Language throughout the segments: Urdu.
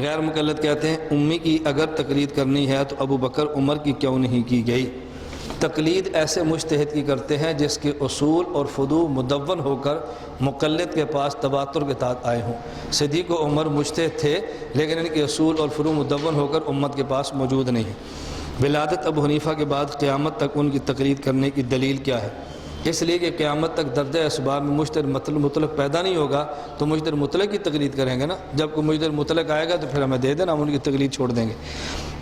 غیر مقلد کہتے ہیں امی کی اگر تقلید کرنی ہے تو ابو بکر عمر کی کیوں نہیں کی گئی؟ تقلید ایسے مجتہد کی کرتے ہیں جس کے اصول اور فروع مدون ہو کر مقلد کے پاس تواتر کے تحت آئے ہوں۔ صدیق و عمر مجتہد تھے لیکن ان کے اصول اور فروع مدون ہو کر امت کے پاس موجود نہیں ہیں۔ ولادت ابو حنیفہ کے بعد قیامت تک ان کی تقلید کرنے کی دلیل کیا ہے؟ اس لیے کہ قیامت تک درجہ اسباب میں مجتہد مطلق پیدا نہیں ہوگا تو مجتہد مطلق کی تقلید کریں گے نا۔ جب کوئی مجتہد مطلق آئے گا تو پھر ہمیں دے دینا، ہم ان کی تقلید چھوڑ دیں گے۔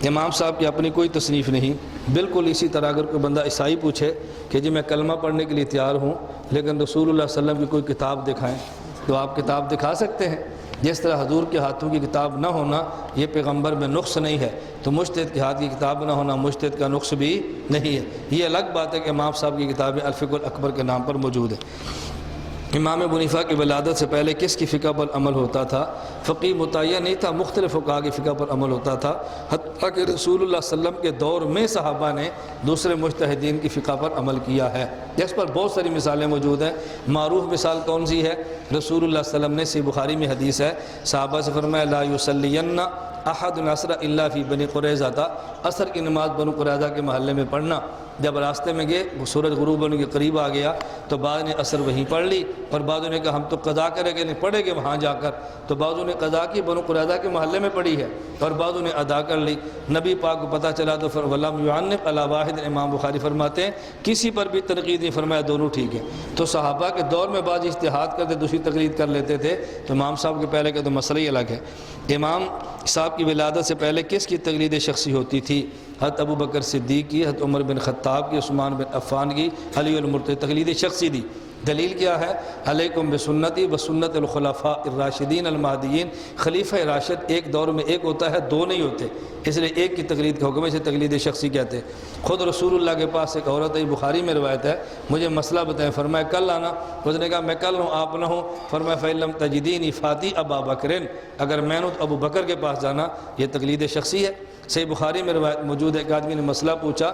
امام صاحب کی اپنی کوئی تصنیف نہیں۔ بالکل اسی طرح اگر کوئی بندہ عیسائی پوچھے کہ جی میں کلمہ پڑھنے کے لیے تیار ہوں لیکن رسول اللہ صلی اللہ علیہ وسلم کی کوئی کتاب دکھائیں، تو آپ کتاب دکھا سکتے ہیں۔ جس طرح حضور کے ہاتھوں کی کتاب نہ ہونا یہ پیغمبر میں نقص نہیں ہے، تو مجتہد کے ہاتھ کی کتاب نہ ہونا مجتہد کا نقص بھی نہیں ہے۔ یہ الگ بات ہے کہ امام صاحب کی کتابیں الفقہ الاکبر کے نام پر موجود ہیں۔ امام ابو حنیفہ کی ولادت سے پہلے کس کی فقہ پر عمل ہوتا تھا؟ فقی متعین نہیں تھا، مختلف فقہاء کی فقہ پر عمل ہوتا تھا، حتیٰ کہ رسول اللہ صلی اللہ علیہ وسلم کے دور میں صحابہ نے دوسرے مجتہدین کی فقہ پر عمل کیا ہے، جس پر بہت ساری مثالیں موجود ہیں۔ معروف مثال کون سی ہے؟ رسول اللہ صلی اللہ علیہ وسلم نے صحیح بخاری میں حدیث ہے، صحابہ سے فرمایا لا یصلین احد العصر الا فی بنی قریظہ، عصر کی نماز بنو قریظہ کے محلے میں پڑھنا۔ جب راستے میں گئے سورج غروب ہونے کے قریب آ گیا تو بعض نے عصر وہیں پڑھ لی اور بعضوں نے کہا ہم تو قضا کریں گے، نہیں پڑھیں گے وہاں جا کر، تو بعضوں نے قضا کی بنو قریظہ کے محلے میں پڑھی ہے اور بعضوں نے ادا کر لی۔ نبی پاک کو پتہ چلا تو ولم یعنف علی واحد، امام بخاری فرماتے ہیں کسی پر بھی تنقید نہیں فرمایا، دونوں ٹھیک ہے۔ تو صحابہ کے دور میں بعض اجتہاد کرتے دوسری تقلید کر لیتے تھے، تو امام صاحب کے پہلے کا تو مسئلہ ہی الگ ہے۔ امام صاحب کی ولادت سے پہلے کس کی تقلید شخصی ہوتی تھی؟ حضرت ابو بکر صدیق کی، حضرت عمر بن خطاب کی، عثمان بن عفان کی، علی المرتضی، تقلید شخصی دی۔ دلیل کیا ہے؟ علیکم بسنتی وسنت الخلفاء الراشدین المہدیین۔ خلیفہ راشد ایک دور میں ایک ہوتا ہے، دو نہیں ہوتے، اس لیے ایک کی تقلید کا حکم ہے، اسے تقلید شخصی کہتے ہیں۔ خود رسول اللہ کے پاس ایک عورت ہے، بخاری میں روایت ہے، مجھے مسئلہ بتائیں، فرمایا کل آنا، اس نے کہا میں کل ہوں آپ نہ ہوں، فرمایا فَإِن لَمْ تَجِدِينِي فَاتِي أَبَا بَكْرٍ، اگر میں نے ابو بکر کے پاس جانا، یہ تقلید شخصی ہے۔ صحیح بخاری میں روایت موجود ہے، ایک آدمی نے مسئلہ پوچھا،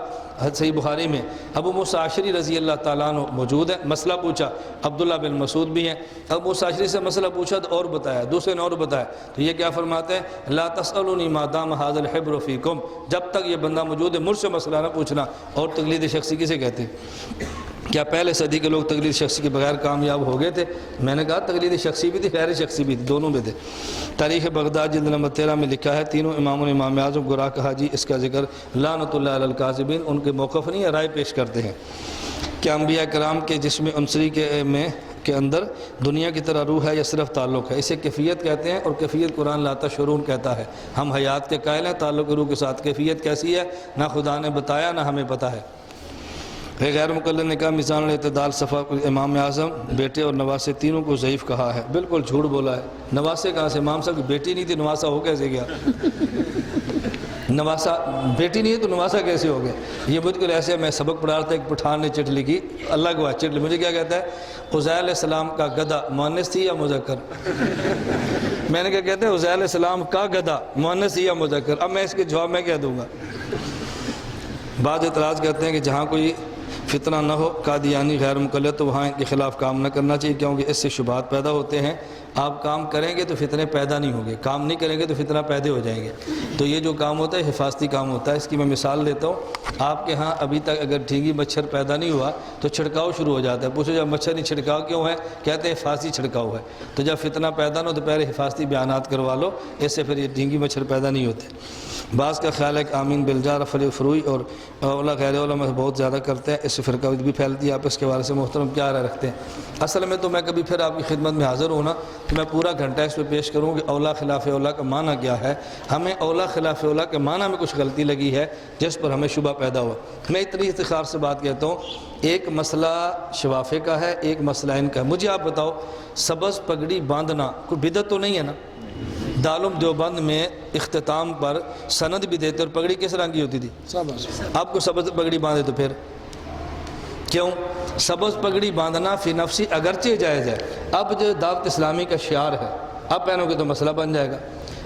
صحیح بخاری میں ابو موسیٰ اشعری رضی اللہ تعالیٰ عنہ موجود ہے، مسئلہ پوچھا، عبداللہ بن مسعود بھی ہیں۔ ابو موسیٰ اشعری سے مسئلہ پوچھا تو اور بتایا، دوسرے نے اور بتایا، تو یہ کیا فرماتے ہیں؟ لا تسألونی ما دام ھذا الحبر فیکم، جب تک یہ بندہ موجود ہے مجھ سے مسئلہ نہ پوچھنا۔ اور تقلید شخصی کسے کہتے ہیں؟ کیا پہلے صدی کے لوگ تقلید شخصی کے بغیر کامیاب ہو گئے تھے؟ میں نے کہا تقلید شخصی بھی تھی، غیر شخصی بھی تھی، دونوں میں تھے۔ تاریخ بغداد جلد نمبر 13 میں لکھا ہے تینوں اماموں نے امام اعظم گراہ کہا جی، اس کا ذکر لعنت اللہ علی الکاذبین، ان کے موقف نہیں ہے، رائے پیش کرتے ہیں۔ کیا انبیاء کرام کے جسم عنصری کے اندر دنیا کی طرح روح ہے یا صرف تعلق ہے؟ اسے کیفیت کہتے ہیں، اور کیفیت قرآن لا تشعرون کہتا ہے۔ ہم حیات کے قائل ہیں، تعلق روح کے ساتھ کیفیت کیسی ہے نہ خدا نے بتایا نہ ہمیں پتہ ہے۔ غیر مقلد نے کہا میزان الاعتدال صفحہ امام اعظم بیٹے اور نواسے تینوں کو ضعیف کہا ہے۔ بالکل جھوٹ بولا ہے، نواسے کہاں سے؟ امام صاحب کی بیٹی نہیں تھی، نواسا ہو کیسے گیا؟ نواسا بیٹی نہیں ہے تو نواسا کیسے ہو گیا؟ یہ بالکل ایسے، میں سبق پڑھا رہا تھا، ایک پٹھان نے چٹ لکھی، اللہ کو چٹ لی، مجھے کیا کہتا ہے عزیر علیہ السلام کا گدھا مؤنث تھی یا مذکر؟ میں نے کیا کہتے ہیں عزیر علیہ السلام کا گدھا مؤنث تھی یا مذکر؟ اب میں اس کے جواب میں کیا دوں گا؟ بعض اعتراض کرتے ہیں کہ جہاں کوئی فتنہ نہ ہو قادیانی غیر مقلد تو وہاں ان کے خلاف کام نہ کرنا چاہیے، کیونکہ اس سے شبہات پیدا ہوتے ہیں۔ آپ کام کریں گے تو فتنے پیدا نہیں ہوں گے، کام نہیں کریں گے تو فتنہ پیدا ہو جائیں گے۔ تو یہ جو کام ہوتا ہے حفاظتی کام ہوتا ہے۔ اس کی میں مثال دیتا ہوں، آپ کے ہاں ابھی تک اگر ڈھینگی مچھر پیدا نہیں ہوا تو چھڑکاؤ شروع ہو جاتا ہے، پوچھو جب مچھر نہیں چھڑکاؤ کیوں ہے؟ کہتے ہیں حفاظتی چھڑکاؤ ہے۔ تو جب فتنہ پیدا نہ ہو تو پہلے حفاظتی بیانات کروا لو، اس سے پھر یہ ڈھینگی مچھر پیدا نہیں ہوتے۔ بعض کا خیال ہے کہ آمین بالجار افل فروئی اور اولا غیر علماء بہت زیادہ کرتے ہیں، اس سے فرقہ بھی پھیلتی ہے۔ آپ اس کے بارے سے محترم کیا رائے رکھتے ہیں؟ اصل میں تو میں کبھی پھر آپ کی خدمت میں حاضر ہوں نا تو میں پورا گھنٹہ اس پہ پیش کروں کہ اولا خلاف اولا کا معنی کیا ہے۔ ہمیں اولا خلاف اولا کے معنی میں کچھ غلطی لگی ہے جس پر ہمیں شبہ پیدا ہوا۔ میں اتنی افتخار سے بات کہتا ہوں، ایک مسئلہ شوافے کا ہے، ایک مسئلہ ان کا ہے۔ مجھے آپ بتاؤ سبز پگڑی باندھنا کوئی بدعت تو نہیں ہے نا؟ دارالعلوم دیوبند میں اختتام پر سند بھی دیتے اور پگڑی کس رنگ کی ہوتی تھی؟ آپ کو سبز پگڑی باندھے تو پھر کیوں؟ سبز پگڑی باندھنا فی نفسی اگرچہ جائز ہے، اب جو دعوت اسلامی کا شعار ہے اب پہنو گے تو مسئلہ بن جائے گا۔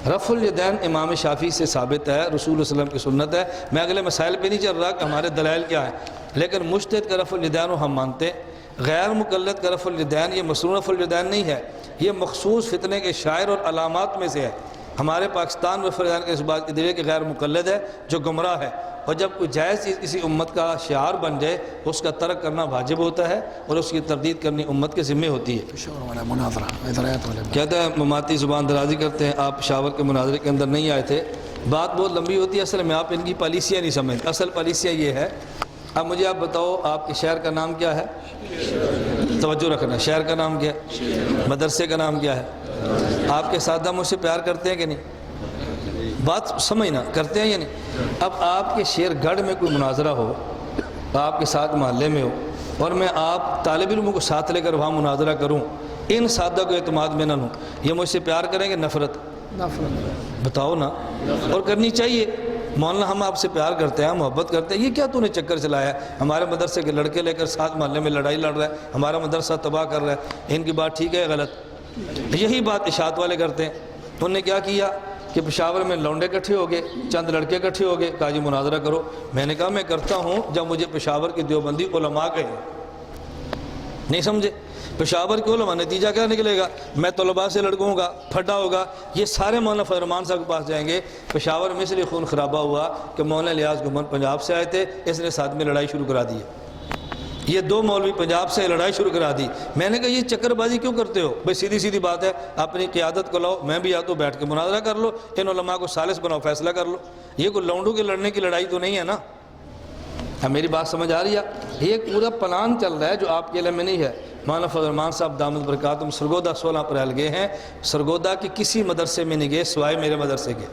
رفع الیدین امام شافعی سے ثابت ہے، رسول اللہ صلی اللہ علیہ وسلم کی سنت ہے۔ میں اگلے مسائل پہ نہیں چل رہا کہ ہمارے دلائل کیا ہیں، لیکن مجتہد کا رفع الیدین ہم مانتے ہیں۔ غیر مقلد کا رفع الیدین یہ مصنوع رفع الیدین نہیں ہے، یہ مخصوص فتنے کے شاعر اور علامات میں سے ہے۔ ہمارے پاکستان میں فرزان کے اس بات کی دلیل کہ غیر مقلد ہے جو گمراہ ہے، اور جب کوئی جائز چیز کسی امت کا شعار بن جائے اس کا ترک کرنا واجب ہوتا ہے اور اس کی تردید کرنی امت کے ذمے ہوتی ہے۔ کہتا ہے مماتی زبان درازی کرتے ہیں، آپ پشاور کے مناظرے کے اندر نہیں آئے تھے، بات بہت لمبی ہوتی ہے، اصل میں آپ ان کی پالیسیاں نہیں سمجھتے۔ اصل پالیسیاں یہ ہے، اب مجھے آپ بتاؤ آپ کے شہر کا نام کیا ہے؟ توجہ رکھنا، شہر کا نام کیا ہے؟ مدرسے کا نام کیا ہے؟ آپ کے ساتھ مجھ سے پیار کرتے ہیں کہ نہیں؟ بات سمجھنا، کرتے ہیں یا نہیں؟ اب آپ کے شیر گڑھ میں کوئی مناظرہ ہو، آپ کے ساتھ محلے میں ہو، اور میں آپ طالب علموں کو ساتھ لے کر وہاں مناظرہ کروں، ان سادہ کو اعتماد میں نہ لوں، یہ مجھ سے پیار کریں گے نفرت؟ بتاؤ نا، اور کرنی چاہیے۔ مولانا ہم آپ سے پیار کرتے ہیں، محبت کرتے ہیں، یہ کیا تو نے چکر چلایا ہے؟ ہمارے مدرسے کے لڑکے لے کر ساتھ محلے میں لڑائی لڑ رہا ہے، ہمارا مدرسہ تباہ کر رہا ہے، ان کی بات ٹھیک ہے غلط؟ یہی بات اشاعت والے کرتے ہیں۔ انہوں نے کیا کیا کہ پشاور میں لونڈے اکٹھے ہو گئے، چند لڑکے اکٹھے ہو گئے، کہا جی مناظرہ کرو۔ میں نے کہا میں کرتا ہوں جب مجھے پشاور کی دیوبندی علماء کہیں، نہیں سمجھے؟ پشاور کے علماء، نتیجہ کیا نکلے گا؟ میں طلباء سے لڑکوں گا، پھڈا ہوگا، یہ سارے مولانا فضل الرحمان صاحب کے پاس جائیں گے۔ پشاور میں اس لیے خون خرابہ ہوا کہ مولانا الیاس گھمن پنجاب سے آئے تھے، اس نے ساتھ میں لڑائی شروع کرا دی ہے۔ یہ دو مولوی پنجاب سے لڑائی شروع کرا دی۔ میں نے کہا یہ چکر بازی کیوں کرتے ہو بھائی؟ سیدھی سیدھی بات ہے، اپنی قیادت کو لاؤ، میں بھی آتا ہوں، بیٹھ کے مناظرہ کر لو، ان علماء کو ثالث بناؤ، فیصلہ کر لو۔ یہ کوئی لونڈوں کے لڑنے کی لڑائی تو نہیں ہے نا؟ اب میری بات سمجھ آ رہی ہے؟ یہ ایک پورا پلان چل رہا ہے جو آپ کے علم میں نہیں ہے۔ مولانا فضل الرحمان صاحب دامت برکاتہم سرگودا 16 اپریل گئے ہیں، سرگودا کے کسی مدرسے میں نہیں گئے سوائے میرے مدرسے کے۔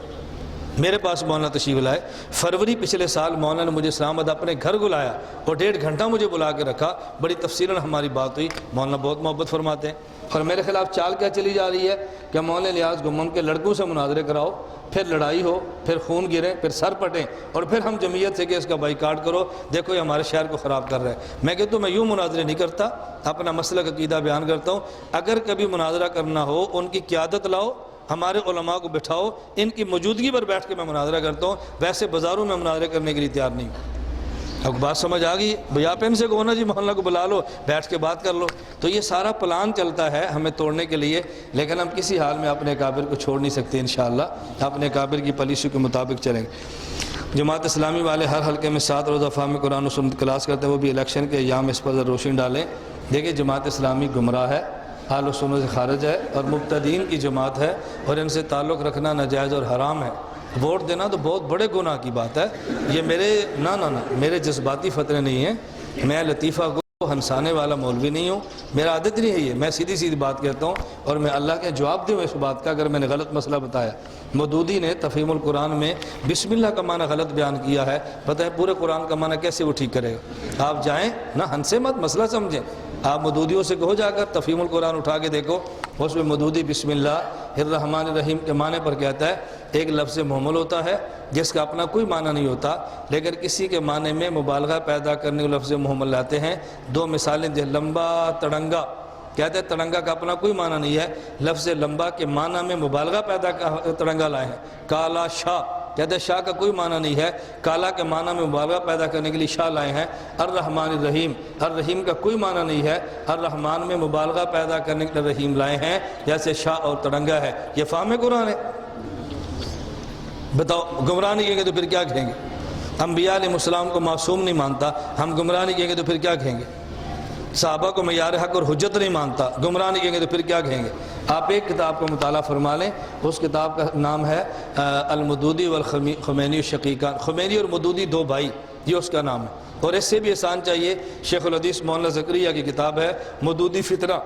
میرے پاس مولانا تشریف لائے، فروری پچھلے سال مولانا نے مجھے اسلام آباد اپنے گھر بلایا اور 1.5 گھنٹہ مجھے بلا کے رکھا، بڑی تفصیلاً ہماری بات ہوئی۔ مولانا بہت محبت فرماتے ہیں، اور میرے خلاف چال کیا چلی جا رہی ہے کہ مولانا الیاس گھمن کے لڑکوں سے مناظرے کراؤ، پھر لڑائی ہو، پھر خون گرے، پھر سر پٹیں، اور پھر ہم جمعیت سے کہ اس کا بائیکاٹ کرو، دیکھو یہ ہمارے شہر کو خراب کر رہا ہے۔ میں کہتا ہوں میں یوں مناظرے نہیں کرتا، اپنا مسلک عقیدہ بیان کرتا ہوں۔ اگر کبھی مناظرہ کرنا ہو ان کی قیادت لاؤ، ہمارے علماء کو بٹھاؤ، ان کی موجودگی پر بیٹھ کے میں مناظرہ کرتا ہوں، ویسے بازاروں میں مناظرے کرنے کے لیے تیار نہیں ہوں۔ اب بات سمجھ آ گئی؟ بھئی آپ ان سے کہو نا جی محلہ کو بلا لو، بیٹھ کے بات کر لو۔ تو یہ سارا پلان چلتا ہے ہمیں توڑنے کے لیے، لیکن ہم کسی حال میں اپنے اکابر کو چھوڑ نہیں سکتے انشاءاللہ، اپنے اکابر کی پالیسی کے مطابق چلیں گے۔ جماعت اسلامی والے ہر حلقے میں 7 روزہ فہم قرآن و سنت کلاس کرتے ہیں، وہ بھی الیکشن کے ایام اس پر روشنی ڈالیں۔ دیکھیں جماعت اسلامی گمراہ ہے، اہل سنت سے خارج ہے، اور مبتدین کی جماعت ہے، اور ان سے تعلق رکھنا ناجائز اور حرام ہے۔ ووٹ دینا تو بہت بڑے گناہ کی بات ہے۔ یہ میرے جذباتی فتوے نہیں ہیں، میں لطیفہ کو ہنسانے والا مولوی نہیں ہوں، میرا عادت نہیں ہے یہ، میں سیدھی سیدھی بات کہتا ہوں، اور میں اللہ کے جواب دوں اس بات کا اگر میں نے غلط مسئلہ بتایا۔ مودودی نے تفہیم القرآن میں بسم اللہ کا معنی غلط بیان کیا ہے، پتہ ہے پورے قرآن کا معنی کیسے وہ ٹھیک کرے گا؟ آپ جائیں نہ، ہنسے مت، مسئلہ سمجھیں۔ آپ مودودیوں سے کہو جا کر تفہیم القرآن اٹھا کے دیکھو، اس میں مودودی بسم اللہ الرحمن الرحیم کے معنی پر کہتا ہے ایک لفظ محمل ہوتا ہے جس کا اپنا کوئی معنی نہیں ہوتا، لیکن کسی کے معنی میں مبالغہ پیدا کرنے کو لفظ محمل لاتے ہیں۔ 2 مثالیں دے، لمبا تڑنگا، کہتے ہیں تڑنگا کا اپنا کوئی معنی نہیں ہے، لفظ لمبا کے معنی میں مبالغہ پیدا کر تڑنگا لائے ہیں۔ کالا شاہ، کہتے ہیں شاہ کا کوئی معنی نہیں ہے، کالا کے معنی میں مبالغہ پیدا کرنے کے لیے شاہ لائے ہیں۔ الرحمن الرحیم، الرحیم کا کوئی معنی نہیں ہے، الرحمن میں مبالغہ پیدا کرنے کے لیے رحیم لائے ہیں، جیسے شاہ اور تڑنگا ہے۔ یہ فہم قرآن ہے؟ بتاؤ، گمراہ نہیں کہیں گے تو پھر کیا کہیں گے؟ انبیاء علیہ السلام کو معصوم نہیں مانتا، ہم گمراہ نہیں کہیں گے تو پھر کیا کہیں گے؟ صحابہ کو معیار حق اور حجت نہیں مانتا، گمراہ نہیں کہیں گے تو پھر کیا کہیں گے؟ آپ ایک کتاب کا مطالعہ فرما لیں، اس کتاب کا نام ہے المودودی والخمینی الشقیقان، خمینی اور مودودی 2 بھائی، یہ اس کا نام ہے۔ اور اس سے بھی آسان چاہیے، شیخ الحدیث مولانا زکریا کی کتاب ہے مودودی فتنہ۔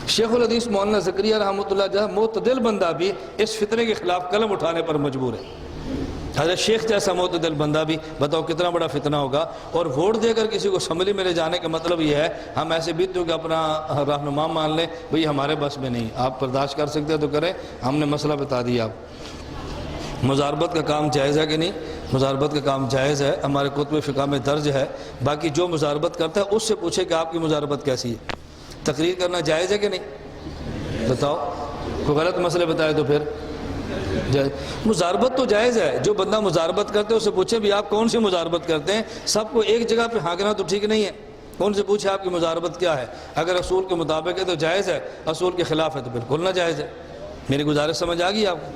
شیخ الحدیث مولانا زکریا رحمۃ اللہ جہاں معتدل بندہ بھی اس فتنے کے خلاف قلم اٹھانے پر مجبور ہے۔ حضرت شیخ جیسا معتدل بندہ بھی، بتاؤ کتنا بڑا فتنہ ہوگا۔ اور ووٹ دے کر کسی کو اسمبلی میں لے جانے کا مطلب یہ ہے ہم ایسے بھی تو کہ اپنا رہنما مان لیں، بھئی ہمارے بس میں نہیں، آپ برداشت کر سکتے تو کریں، ہم نے مسئلہ بتا دیا آپ۔ مزاربت کا کام جائز ہے کہ نہیں؟ مزاربت کا کام جائز ہے، ہمارے کتب فقہ میں درج ہے۔ باقی جو مزاربت کرتا ہے اس سے پوچھے کہ آپ کی مزاربت کیسی ہے۔ تقریر کرنا جائز ہے کہ نہیں؟ بتاؤ، کوئی غلط مسئلے بتائے تو پھر مزاربت تو جائز ہے، جو بندہ مزاربت کرتے ہیں اسے پوچھے بھی آپ کون سی مزاربت کرتے ہیں۔ سب کو ایک جگہ پہ ہانکنا تو ٹھیک نہیں ہے، ان سے پوچھے آپ کی مزاربت کیا ہے۔ اگر اصول کے مطابق ہے تو جائز ہے، اصول کے خلاف ہے تو بالکل نہ جائز ہے۔ میری گزارش سمجھ آ گئی آپ کو؟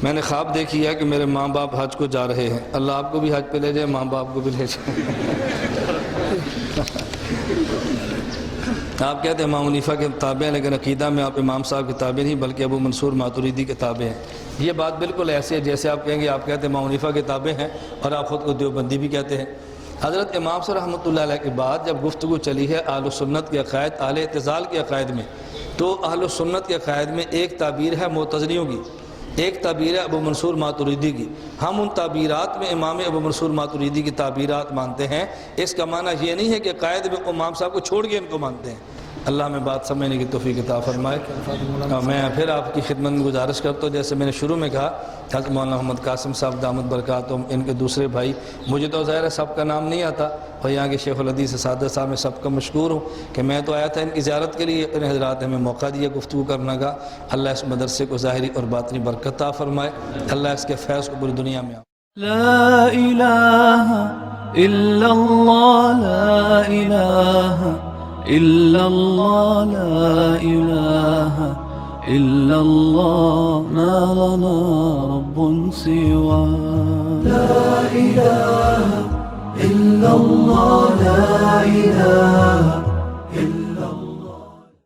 میں نے خواب دیکھی ہے کہ میرے ماں باپ حج کو جا رہے ہیں، اللہ آپ کو بھی حج پہ لے جائے، ماں باپ کو بھی لے جائے۔ آپ کہتے ہیں امام حنیفہ کے تابع ہیں، لیکن عقیدہ میں آپ امام صاحب کے تابع نہیں بلکہ ابو منصور ماتریدی کے تابع ہیں۔ یہ بات بالکل ایسی ہے جیسے آپ کہیں گے آپ کہتے ہیں امام حنیفہ کے تابع ہیں اور آپ خود کو دیوبندی بھی کہتے ہیں۔ حضرت امام صاحب رحمۃ اللہ علیہ کے بعد جب گفتگو چلی ہے اہل سنت کے عقائد، اہل اعتزال کے عقائد میں، تو اہل سنت کے عقائد میں ایک تعبیر ہے معتزلیوں کی، ایک تعبیر ہے ابو منصور ماتریدی کی۔ ہم ان تعبیرات میں امام ابو منصور ماتریدی کی تعبیرات مانتے ہیں۔ اس کا معنی یہ نہیں ہے کہ قائد میں امام صاحب کو چھوڑ کے ان کو مانتے ہیں۔ اللہ میں بات سمجھنے کی توفیق عطا فرمائے۔ میں پھر آپ کی خدمت میں گزارش کرتا ہوں، جیسے میں نے شروع میں کہا حضرت مولانا محمد قاسم صاحب دامت برکاتہم، ان کے دوسرے بھائی، مجھے تو ظاہر ہے سب کا نام نہیں آتا، اور یہاں کے شیخ الحدیث اساتذہ صاحب میں سب کا مشکور ہوں کہ میں تو آیا تھا ان کی زیارت کے لیے، ان حضرات نے ہمیں موقع دیا گفتگو کرنے کا۔ اللہ اس مدرسے کو ظاہری اور باطنی برکت عطا فرمائے، اللہ اس کے فیض کو پوری دنیا میں لا إله إلا الله، لا إله إلا الله، لا إله إلا الله، ما لنا رب سواه. لا إله إلا الله، لا إله